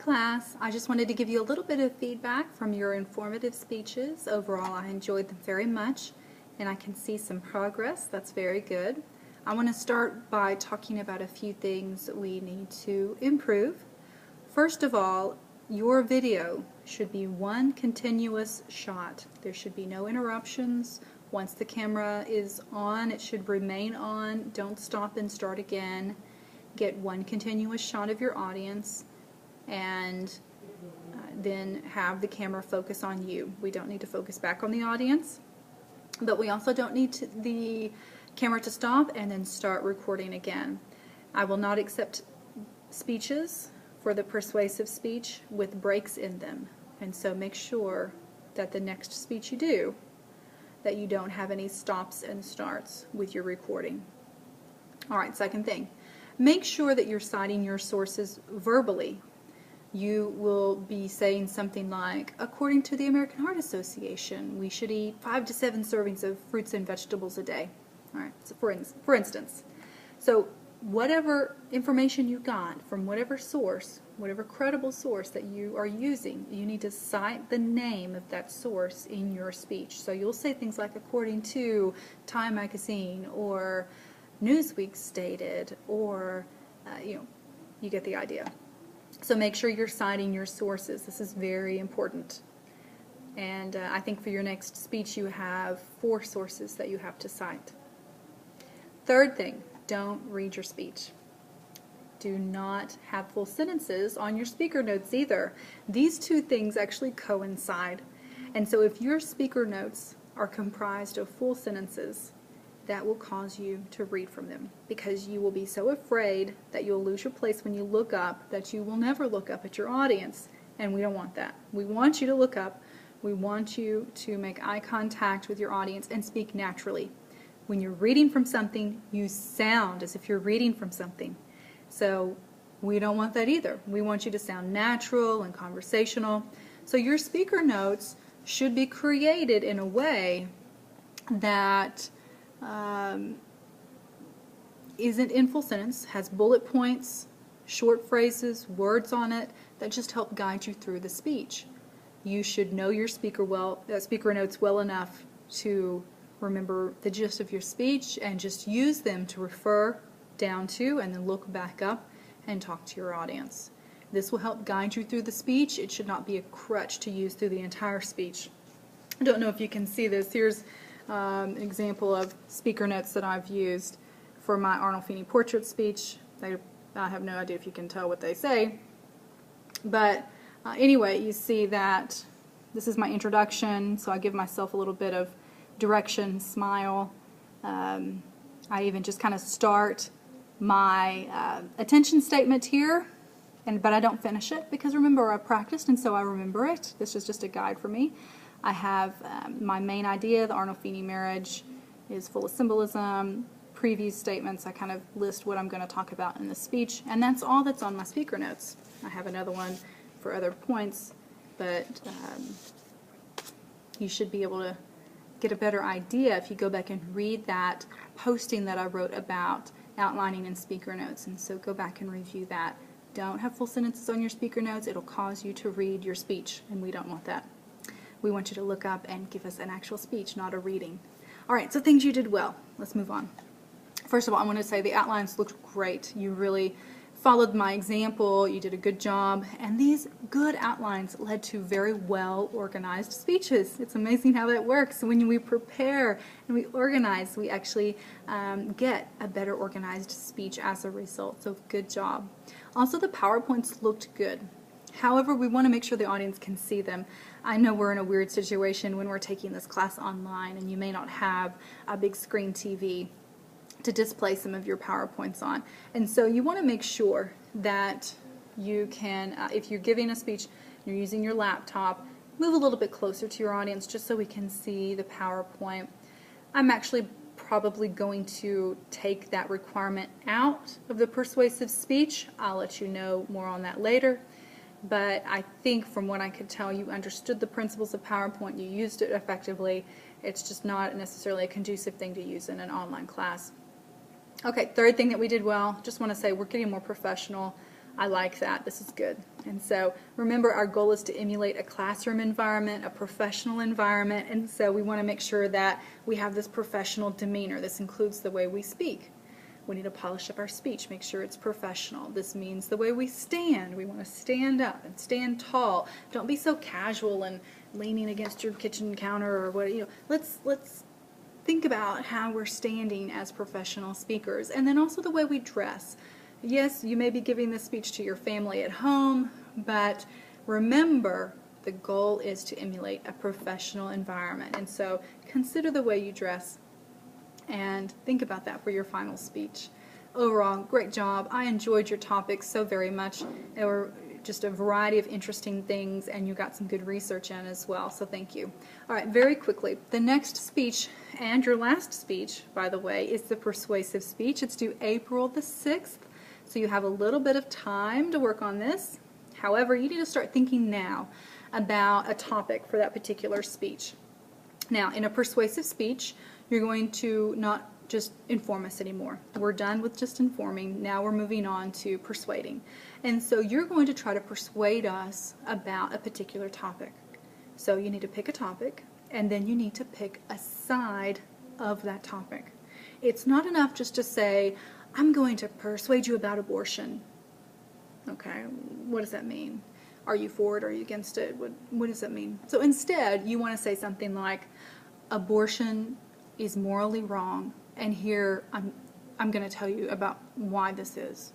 class. I just wanted to give you a little bit of feedback from your informative speeches. Overall, I enjoyed them very much, and I can see some progress. That's very good. I want to start by talking about a few things that we need to improve. First of all, your video should be one continuous shot. There should be no interruptions. Once the camera is on, it should remain on. Don't stop and start again. Get one continuous shot of your audience, and then have the camera focus on you. We don't need to focus back on the audience, but we also don't need the camera to stop and then start recording again. I will not accept speeches for the persuasive speech with breaks in them, and so make sure that the next speech you do, that you don't have any stops and starts with your recording. Alright, second thing, make sure that you're citing your sources verbally. You will be saying something like, according to the American Heart Association, we should eat 5 to 7 servings of fruits and vegetables a day. Alright, so for instance. So whatever information you got from whatever source, whatever credible source that you are using, you need to cite the name of that source in your speech. So you'll say things like, according to Time Magazine, or Newsweek stated, or, you get the idea. So make sure you're citing your sources. This is very important. And I think for your next speech you have 4 sources that you have to cite. Third thing, don't read your speech. Do not have full sentences on your speaker notes either. These two things actually coincide. And so if your speaker notes are comprised of full sentences, that will cause you to read from them, because you will be so afraid that you'll lose your place when you look up that you will never look up at your audience, and we don't want that. We want you to look up. We want you to make eye contact with your audience and speak naturally. When you're reading from something, you sound as if you're reading from something. So we don't want that either. We want you to sound natural and conversational. So your speaker notes should be created in a way that isn't in full sentence, has bullet points, short phrases, words on it that just help guide you through the speech. You should know your speaker notes well enough to remember the gist of your speech and just use them to refer down to and then look back up and talk to your audience. This will help guide you through the speech. It should not be a crutch to use through the entire speech. I don't know if you can see this. Here's an example of speaker notes that I've used for my Arnold Feeney portrait speech. I have no idea if you can tell what they say, but anyway, you see that this is my introduction, so I give myself a little bit of direction, smile. I even just kind of start my attention statement here, but I don't finish it, because remember, I practiced and so I remember it. This is just a guide for me. I have my main idea, the Arnold Feeney marriage is full of symbolism. Preview statements, I kind of list what I'm going to talk about in the speech, and that's all that's on my speaker notes. I have another one for other points, but you should be able to get a better idea if you go back and read that posting that I wrote about outlining in speaker notes, and so go back and review that. Don't have full sentences on your speaker notes. It'll cause you to read your speech, and we don't want that. We want you to look up and give us an actual speech, not a reading. Alright, so things you did well. Let's move on. First of all, I want to say the outlines looked great. You really followed my example. You did a good job. And these good outlines led to very well organized speeches. It's amazing how that works. When we prepare and we organize, we actually get a better organized speech as a result. So good job. Also, the PowerPoints looked good. However, we want to make sure the audience can see them. I know we're in a weird situation when we're taking this class online, and you may not have a big screen TV to display some of your PowerPoints on. And so you want to make sure that you can, if you're giving a speech, you're using your laptop, move a little bit closer to your audience just so we can see the PowerPoint. I'm actually probably going to take that requirement out of the persuasive speech. I'll let you know more on that later. But I think from what I could tell, you understood the principles of PowerPoint, you used it effectively. It's just not necessarily a conducive thing to use in an online class. Okay, third thing that we did well, just want to say we're getting more professional. I like that. This is good. And so remember, our goal is to emulate a classroom environment, a professional environment, and so we want to make sure that we have this professional demeanor. This includes the way we speak. We need to polish up our speech, make sure it's professional. This means the way we stand. We want to stand up and stand tall. Don't be so casual and leaning against your kitchen counter or what, let's think about how we're standing as professional speakers. And then also the way we dress. Yes, you may be giving this speech to your family at home, but remember, the goal is to emulate a professional environment. And so consider the way you dress and think about that for your final speech. Overall, great job. I enjoyed your topics so very much. There were just a variety of interesting things, and you got some good research in as well, so thank you. All right, very quickly, the next speech, and your last speech, by the way, is the persuasive speech. It's due April the 6th, so you have a little bit of time to work on this. However, you need to start thinking now about a topic for that particular speech. Now, in a persuasive speech, you're going to not just inform us anymore. We're done with just informing. Now we're moving on to persuading. And so you're going to try to persuade us about a particular topic. So you need to pick a topic, and then you need to pick a side of that topic. It's not enough just to say, I'm going to persuade you about abortion. Okay, what does that mean? Are you for it? Are you against it? What does that mean? So instead, you want to say something like, abortion is morally wrong, and here I'm going to tell you about why this is.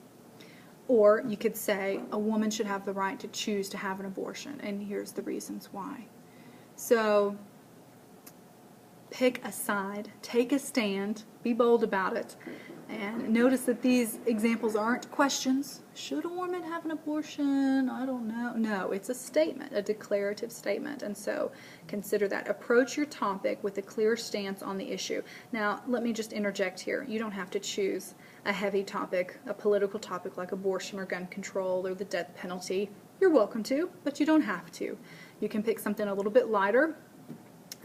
Or you could say, a woman should have the right to choose to have an abortion, and here's the reasons why. So pick a side, take a stand, be bold about it, and notice that these examples aren't questions. Should a woman have an abortion? I don't know. No, it's a statement, a declarative statement, and so consider that. Approach your topic with a clear stance on the issue. Now, let me just interject here. You don't have to choose a heavy topic, a political topic like abortion or gun control or the death penalty. You're welcome to, but you don't have to. You can pick something a little bit lighter.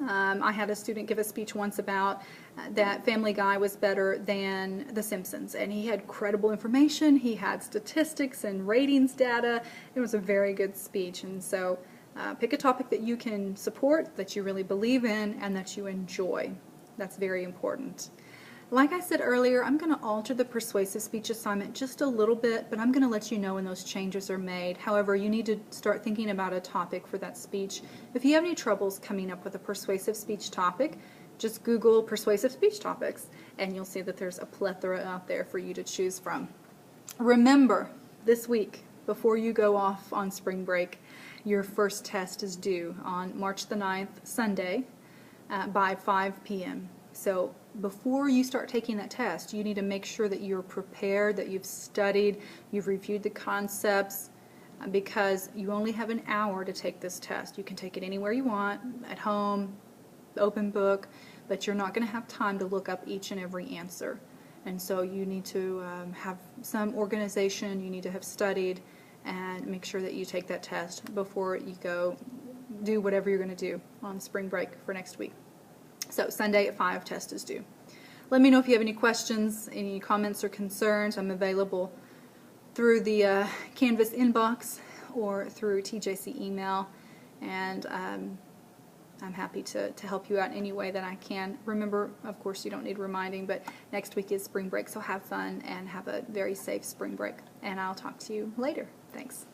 I had a student give a speech once about that Family Guy was better than The Simpsons, and he had credible information, he had statistics and ratings data. It was a very good speech, and so pick a topic that you can support, that you really believe in, and that you enjoy. That's very important. Like I said earlier, I'm going to alter the persuasive speech assignment just a little bit, but I'm going to let you know when those changes are made. However, you need to start thinking about a topic for that speech. If you have any troubles coming up with a persuasive speech topic, just Google persuasive speech topics, and you'll see that there's a plethora out there for you to choose from. Remember, this week, before you go off on spring break, your first test is due on March the 9th, Sunday, by 5 p.m. So before you start taking that test, you need to make sure that you're prepared, that you've studied, you've reviewed the concepts, because you only have an hour to take this test. You can take it anywhere you want, at home, open book, but you're not going to have time to look up each and every answer. And so you need to have some organization, you need to have studied, and make sure that you take that test before you go do whatever you're going to do on spring break for next week. So Sunday at 5, test is due. Let me know if you have any questions, any comments or concerns. I'm available through the Canvas inbox or through TJC email, and I'm happy to help you out in any way that I can. Remember, of course, you don't need reminding, but next week is spring break, so have fun and have a very safe spring break. And I'll talk to you later. Thanks.